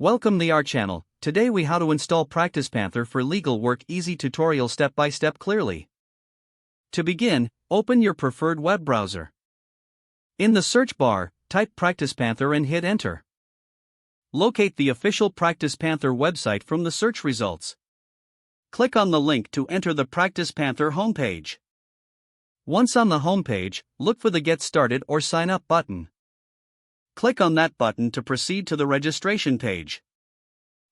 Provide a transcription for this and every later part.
Welcome to our channel. Today we how to install PracticePanther for legal work easy tutorial step by step clearly. To begin, open your preferred web browser. In the search bar, type PracticePanther and hit enter. Locate the official PracticePanther website from the search results. Click on the link to enter the PracticePanther homepage. Once on the homepage, look for the Get Started or Sign Up button. Click on that button to proceed to the registration page.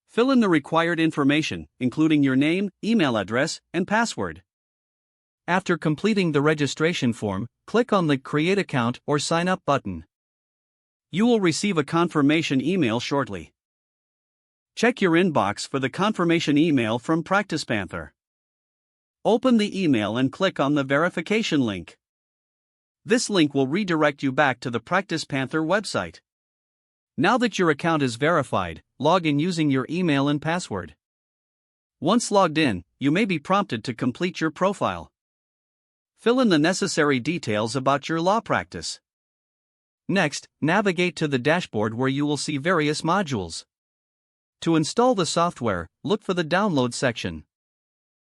Fill in the required information, including your name, email address, and password. After completing the registration form, click on the Create Account or Sign Up button. You will receive a confirmation email shortly. Check your inbox for the confirmation email from PracticePanther. Open the email and click on the verification link. This link will redirect you back to the PracticePanther website. Now that your account is verified, log in using your email and password. Once logged in, you may be prompted to complete your profile. Fill in the necessary details about your law practice. Next, navigate to the dashboard where you will see various modules. To install the software, look for the Download section.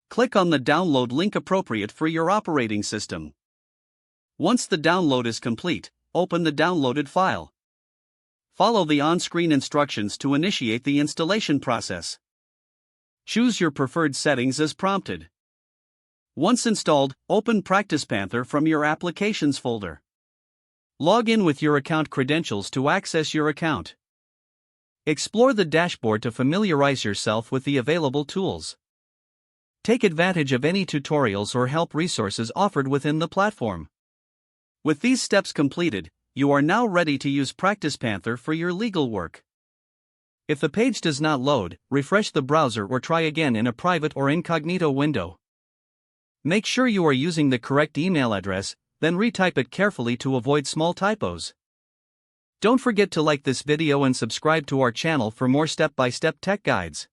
Click on the download link appropriate for your operating system. Once the download is complete, open the downloaded file. Follow the on-screen instructions to initiate the installation process. Choose your preferred settings as prompted. Once installed, open PracticePanther from your Applications folder. Log in with your account credentials to access your account. Explore the dashboard to familiarize yourself with the available tools. Take advantage of any tutorials or help resources offered within the platform. With these steps completed, you are now ready to use PracticePanther for your legal work. If the page does not load, refresh the browser or try again in a private or incognito window. Make sure you are using the correct email address, then retype it carefully to avoid small typos. Don't forget to like this video and subscribe to our channel for more step-by-step tech guides.